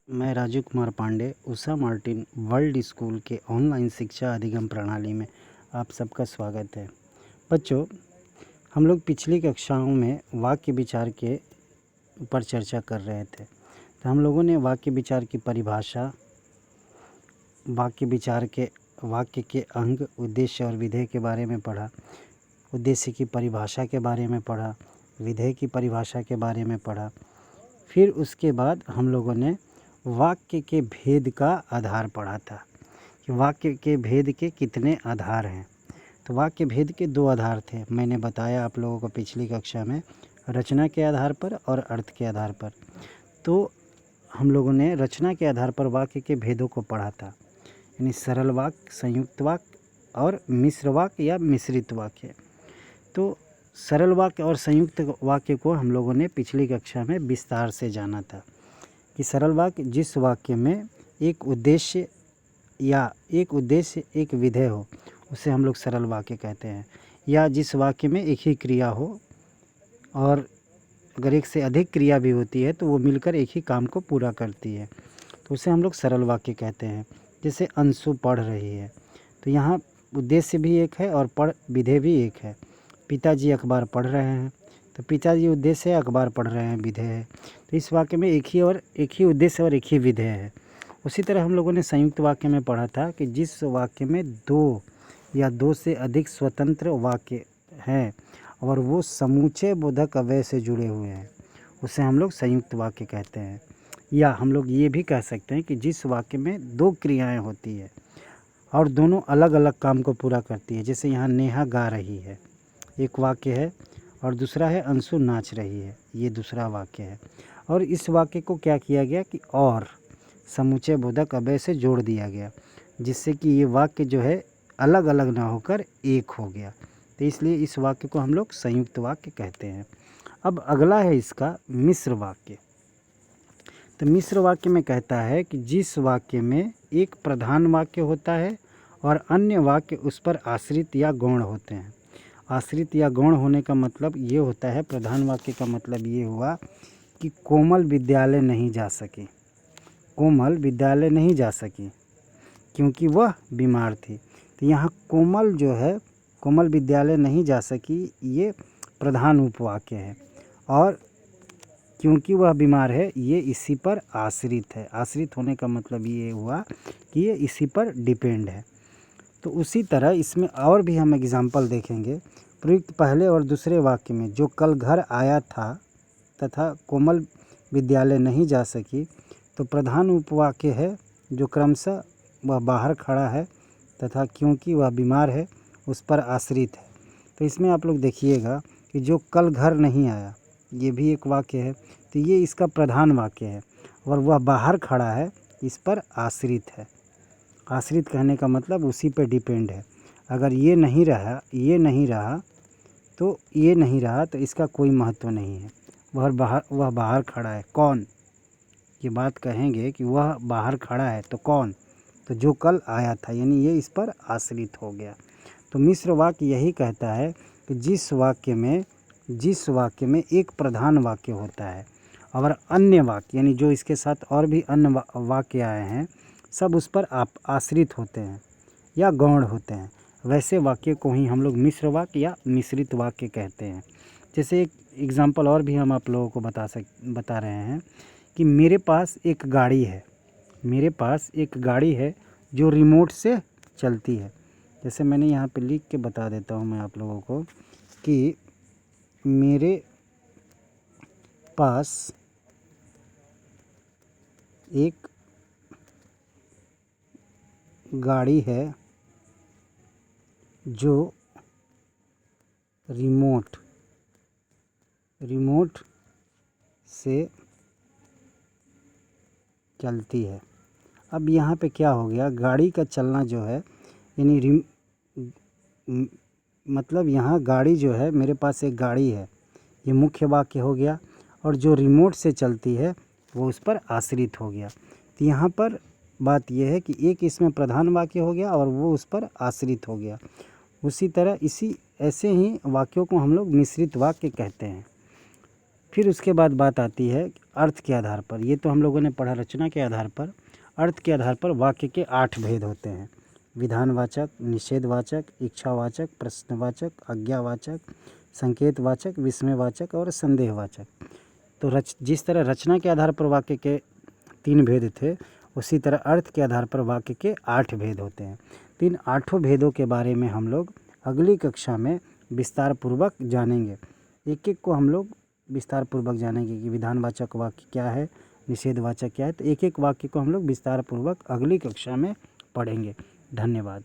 मैं Raju Kumar Pandey Usha Martin world school के online शिक्षा अधिगम प्रणाली में आप सबका स्वागत है। बच्चों, हम लोग पिछली कक्षाओं में वाक्य विचार के ऊपर चर्चा कर रहे थे। तो हम लोगों ने वाक्य विचार की परिभाषा, वाक्य के अंग, उद्देश्य और विधेय के बारे में पढ़ा। उद्देश्य की परिभाषा के बारे में पढ़ा, विधेय की परिभाषा के बारे में पढ़ा। फिर उसके बाद हम लोगों ने वाक्य के भेद का आधार पढ़ा था कि वाक्य के भेद के कितने आधार हैं। तो वाक्य भेद के दो आधार थे, मैंने बताया आप लोगों को पिछली कक्षा में, रचना के आधार पर और अर्थ के आधार पर। तो हम लोगों ने रचना के आधार पर वाक्य के भेदों को पढ़ा था, यानी सरल वाक्य, संयुक्त वाक्य और मिश्र वाक्य या मिश्रित वाक्य। तो सरल वाक्य और संयुक्त वाक्य को हम लोगों ने पिछली कक्षा में विस्तार से जाना था कि सरल वाक्य जिस वाक्य में एक उद्देश्य एक विधेय हो, उसे हम लोग सरल वाक्य कहते हैं। या जिस वाक्य में एक ही क्रिया हो और अगर एक से अधिक क्रिया भी होती है तो वो मिलकर एक ही काम को पूरा करती है, तो उसे हम लोग सरल वाक्य कहते हैं। जैसे अंशु पढ़ रही है, तो यहाँ उद्देश्य भी एक है और विधेय भी एक है। पिताजी अखबार पढ़ रहे हैं, तो पिताजी उद्देश्य है, अखबार पढ़ रहे हैं विधेय है। तो इस वाक्य में एक ही उद्देश्य और एक ही विधेय है। उसी तरह हम लोगों ने संयुक्त वाक्य में पढ़ा था कि जिस वाक्य में दो या दो से अधिक स्वतंत्र वाक्य हैं और वो समूचे बोधक अव्यय से जुड़े हुए हैं, उसे हम लोग संयुक्त वाक्य कहते हैं। या हम लोग ये भी कह सकते हैं कि जिस वाक्य में दो क्रियाएं होती है और दोनों अलग अलग काम को पूरा करती है। जैसे यहाँ नेहा गा रही है, एक वाक्य है, और दूसरा है अंशु नाच रही है, ये दूसरा वाक्य है। और इस वाक्य को क्या किया गया कि और समुच्चय बोधक अव्यय से जोड़ दिया गया, जिससे कि ये वाक्य जो है अलग अलग ना होकर एक हो गया। तो इसलिए इस वाक्य को हम लोग संयुक्त वाक्य कहते हैं। अब अगला है इसका मिश्र वाक्य। तो मिश्र वाक्य में कहता है कि जिस वाक्य में एक प्रधान वाक्य होता है और अन्य वाक्य उस पर आश्रित या गौण होते हैं। आश्रित या गौण होने का मतलब ये होता है, प्रधान वाक्य का मतलब ये हुआ कि कोमल विद्यालय नहीं जा सकी। कोमल विद्यालय नहीं जा सकी क्योंकि वह बीमार थी। तो यहाँ कोमल जो है, कोमल विद्यालय नहीं जा सकी, ये प्रधान उपवाक्य है, और क्योंकि वह बीमार है ये इसी पर आश्रित है। आश्रित होने का मतलब ये हुआ कि ये इसी पर डिपेंड है। तो उसी तरह इसमें और भी हम एग्जाम्पल देखेंगे। प्रयुक्त पहले और दूसरे वाक्य में जो कल घर आया था तथा कोमल विद्यालय नहीं जा सकी, तो प्रधान उपवाक्य है जो क्रमशः वह बाहर खड़ा है तथा क्योंकि वह बीमार है उस पर आश्रित है। तो इसमें आप लोग देखिएगा कि जो कल घर नहीं आया, ये भी एक वाक्य है, तो ये इसका प्रधान वाक्य है, और वह बाहर खड़ा है इस पर आश्रित है। आश्रित कहने का मतलब उसी पे डिपेंड है। अगर ये नहीं रहा तो इसका कोई महत्व नहीं है। वह बाहर खड़ा है, कौन? ये बात कहेंगे कि वह बाहर खड़ा है तो कौन? तो जो कल आया था, यानी ये इस पर आश्रित हो गया। तो मिश्र वाक्य यही कहता है कि जिस वाक्य में एक प्रधान वाक्य होता है और अन्य वाक्य, यानी जो इसके साथ और भी अन्य वाक्य आए हैं, सब उस पर आश्रित होते हैं या गौण होते हैं, वैसे वाक्य को ही हम लोग मिश्र वाक्य या मिश्रित वाक्य कहते हैं। जैसे एक एग्जाम्पल और भी हम आप लोगों को बता रहे हैं कि मेरे पास एक गाड़ी है जो रिमोट से चलती है। जैसे मैंने यहाँ पे लिख के बता देता हूँ मैं आप लोगों को कि मेरे पास एक गाड़ी है जो रिमोट से चलती है। अब यहाँ पे क्या हो गया, गाड़ी का चलना जो है, यानी मतलब यहाँ गाड़ी जो है, मेरे पास एक गाड़ी है, ये मुख्य वाक्य हो गया, और जो रिमोट से चलती है वो उस पर आश्रित हो गया। तो यहाँ पर बात यह है कि एक इसमें प्रधान वाक्य हो गया और वो उस पर आश्रित हो गया। उसी तरह ऐसे ही वाक्यों को हम लोग मिश्रित वाक्य कहते हैं। फिर उसके बाद बात आती है अर्थ के आधार पर। ये तो हम लोगों ने पढ़ा रचना के आधार पर। अर्थ के आधार पर वाक्य के 8 भेद होते हैं: विधानवाचक, निषेधवाचक, इच्छावाचक, प्रश्नवाचक, आज्ञावाचक, संकेतवाचक, विस्मयवाचक और संदेहवाचक। तो जिस तरह रचना के आधार पर वाक्य के 3 भेद थे, उसी तरह अर्थ के आधार पर वाक्य के 8 भेद होते हैं। तो इन 8 भेदों के बारे में हम लोग अगली कक्षा में विस्तार पूर्वक जानेंगे। एक एक को हम लोग विस्तार पूर्वक जानेंगे कि विधानवाचक वाक्य क्या है, निषेधवाचक क्या है। तो एक एक वाक्य को हम लोग विस्तार पूर्वक अगली कक्षा में पढ़ेंगे। धन्यवाद।